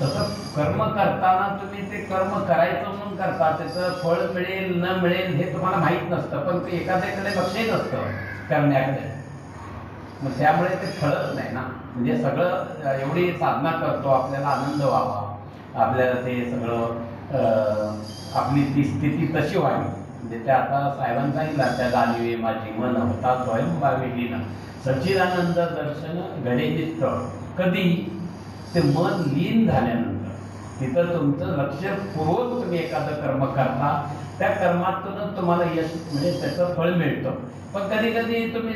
तसं कर्म करताना तुम्ही ते कर्म करायचं म्हणून करता, त्याचं फळ मिळेल न मिळेल हे तुम्हाला माहीत नसतं, पण ते एखाद्याकडे लक्षही नसतं करण्याकडे, मग त्यामुळे ते फळच नाही ना. म्हणजे सगळं एवढी साधना करतो, आपल्याला आनंद व्हावा, आपल्याला ते सगळं आपली ती स्थिती तशी व्हावी. म्हणजे ते आता साहेबांनी सांगितलं, त्या जाणीवे माझी मन होता स्वयंभावी न सच्चिदानंद दर्शन घडे चित्त. कधी? ते मन लीन झाल्यानंतर. तिथं तुमचं लक्षपूर्वक तुम्ही एखादं कर्म करता, त्या कर्मातूनच तुम्हाला यश म्हणजे त्याचं फळ मिळतं. पण कधी कधी तुम्ही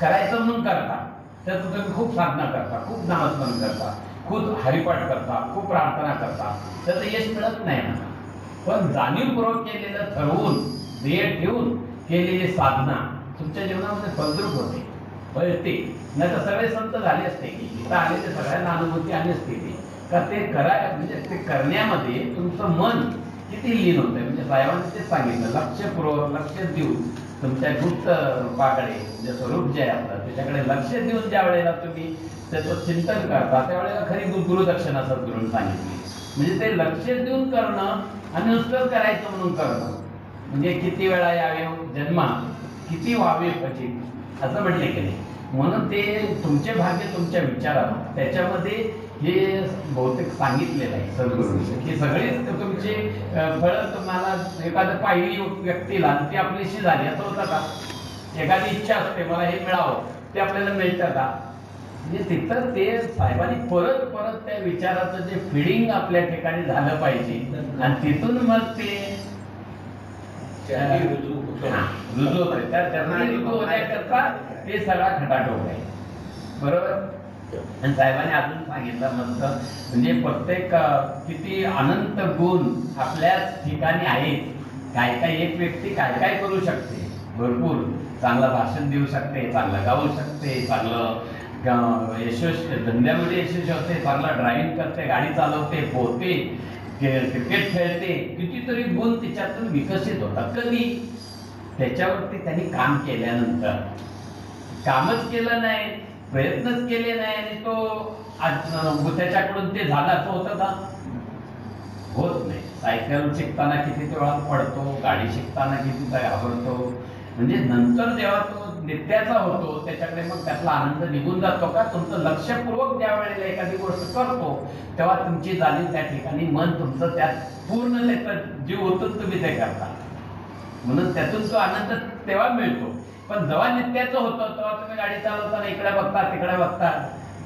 करायचं म्हणून करता, त्याचं तुम्ही खूप साधना करता, खूप नामस्मरण करता, खूप हरिपाठ करता, खूप प्रार्थना करता, त्याचं यश मिळत नाही ना. पण जाणीवपूर्वक केलेलं, ठरवून ध्येय ठेवून केलेली साधना तुमच्या जीवनामध्ये फलद्रूप होते, फळते. नाही तर सगळे संत झाले असते की इथं आले ते सगळ्यांना अनुभूती आली असते की का ते म्हणजे ते करण्यामध्ये तुमचं मन किती लीन होतं. म्हणजे साहेबांनी तेच सांगितलं, लक्षपूर्वक लक्ष देऊन तुमच्या गुप्त रूपाकडे, म्हणजे स्वरूप जे आहे आपलं त्याच्याकडे लक्ष देऊन ज्या वेळेला तुम्ही त्याचं चिंतन करता, त्यावेळेला खरी गुरुदक्षिणा सद्गुरूंनी सांगितली. म्हणजे ते लक्ष देऊन करणं आणि नुसतं करायचं म्हणून करणं, म्हणजे किती वेळा यावे जन्मा, किती व्हावे फजित, असं म्हटले की नाही. म्हणून ते तुमचे भाग्य तुमच्या विचारात, त्याच्यामध्ये हे बहुतेक सांगितलेलं आहे सद्गुरूंनी की सगळीच तुमची फळं तुम्हाला. एखादं पाहिली व्यक्तीला ती आपलीशी झाली असं होतं का? एखादी इच्छा असते मला हे मिळावं, ते आपल्याला मिळतं का? म्हणजे तिथं ते साहेबांनी परत परत त्या विचाराचं जे फिडिंग आपल्या ठिकाणी झालं पाहिजे, आणि तिथून मग ते रुजू होते. त्या चरणी रुजू होण्याकरता ते सगळा खटाटोप आहे, बरोबर. आणि साहेबांनी अजून सांगितलं मस्त, म्हणजे प्रत्येक किती अनंत गुण आपल्याच ठिकाणी आहेत. काय काय एक व्यक्ती काय काय करू शकते, भरपूर चांगलं भाषण देऊ शकते, चांगलं गाऊ शकते, चांगलं यशस्वी धंद्यामध्ये यशस्वी होते, चांगला ड्रायव्हिंग करते, गाडी चालवते, पोहते, क्रिकेट खेळते, कितीतरी गुण तिच्यातून विकसित होतात. कधी? त्याच्यावरती त्यांनी काम केल्यानंतर. कामच केलं नाही, प्रयत्नच केले नाही आणि तो त्याच्याकडून ते झालं असं होतं का? होत नाही. सायकल शिकताना किती वेळा पडतो, गाडी शिकताना किती घाबरतो. म्हणजे नंतर जेव्हा तो नित्याचा होतो त्याच्याकडे मग त्यातला आनंद निघून जातो का? तुमचं लक्षपूर्वक ज्या वेळेला एखादी गोष्ट करतो तेव्हा तुमची जाणीव त्या ठिकाणी, मन तुमचं त्यात पूर्ण त्याचा जीव ओतून तुम्ही ते करता, म्हणून त्यातून तो आनंद तेव्हा मिळतो. पण जेव्हा नित्याचं होतं तेव्हा तुम्ही गाडी चालवताना इकडे बघता तिकडे बघता,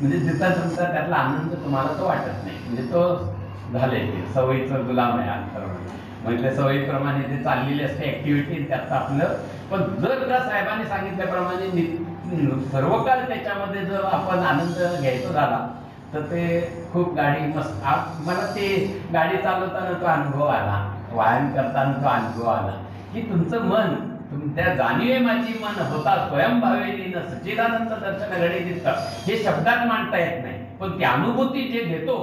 म्हणजे तिथं तुमचा त्यातला आनंद तुम्हाला तो वाटत नाही. म्हणजे तो झाले ते सवयीचं गुलाम आहे अंतर, म्हणजे सवयीप्रमाणे ते चाललेली असते ऍक्टिव्हिटी त्यात आपलं. पण जर का साहेबांनी सांगितल्याप्रमाणे सर्व काळ त्याच्यामध्ये जर आपण आनंद घ्यायचा झाला तर ते खूप गाडी मस्त. मला ते गाडी चालवताना तो अनुभव आला, वाहन करताना तो अनुभव आला की तुमचं मन, तुमच्या जाणीवे माझी मन होता स्वयंभावेली न सच्चिदानंद दर्शन घडे चित्त. हे शब्दात मांडता येत नाही, पण ती अनुभूती जे घेतो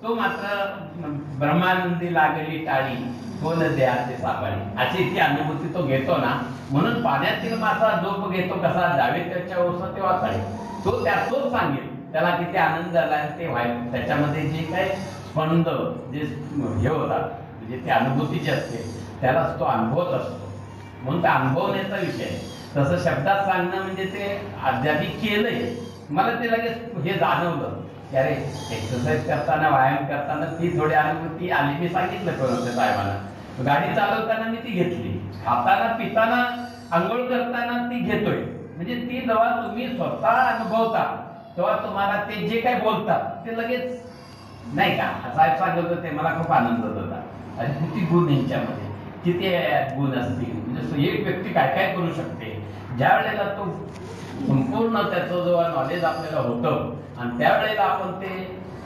तो मात्र ब्रह्मानंदी लागली टाळी कोण द्या ते सापडी, अशी ती अनुभूती तो घेतो ना. म्हणून पाण्यातील मासा झोप घेतो कसा, जावे त्याच्या ओसं तेव्हा कळे. तो त्यातच सांगेल त्याला किती आनंद झाला ते व्हायला. त्याच्यामध्ये जे काय स्पंद जे हे होतात, म्हणजे ती अनुभूती जी असते त्यालाच तो अनुभवत असतो. म्हणून त्या अनुभवण्याचा विषय. तसं शब्दात सांगणं म्हणजे ते अध्यात्मिक केलंय, मला ते लगेच हे जाणवलं की अरे एक्सरसाइज करताना, व्यायाम करताना ती थोडी अनुभूती आली. मी सांगितलं कोणत्या साहेबांना, गाडी चालवताना मी ती घेतली, खाताना पिताना आंघोळ करताना ती घेतोय. म्हणजे ती जेव्हा तुम्ही स्वतः अनुभवता तेव्हा तुम्हाला ते जे काही बोलतात ते लगेच नाही का. साहेब सांगत होते, मला खूप आनंद होत होता. अरे किती गुण यांच्यामध्ये, किती गुण असतील. म्हणजे एक व्यक्ती काय काय करू शकते. ज्या वेळेला तो संपूर्ण त्याचं जेव्हा नॉलेज आपल्याला होतं आणि त्यावेळेला आपण ते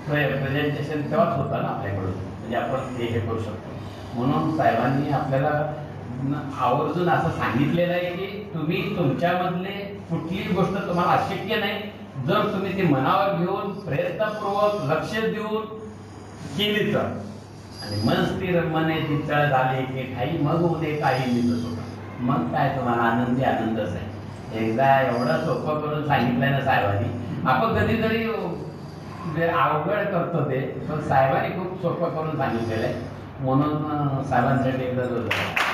प्रेझेंटेशन तेव्हाच होतं ना आपल्याकडून, म्हणजे आपण हे करू शकतो. म्हणून साहेबांनी आपल्याला आवर्जून असं सांगितलेलं आहे की तुम्ही तुमच्यामधले कुठलीही गोष्ट तुम्हाला अशक्य नाही, जर तुम्ही ती मनावर घेऊन प्रयत्नपूर्वक लक्ष देऊन केली तर. आणि मन स्थिर मने चित्तळ झाले की काही मग उदे काही निघत होता. मग काय तुम्हाला आनंदी आनंदच आहे. एकदा एवढं सोपं करून सांगितलंय ना साहेबांनी. आपण कधीतरी म्हणजे अवघड करतो ते, पण साहेबांनी खूप सोपं करून सांगितलेलं आहे, म्हणून साहेबांसाठी एकदा जोरदार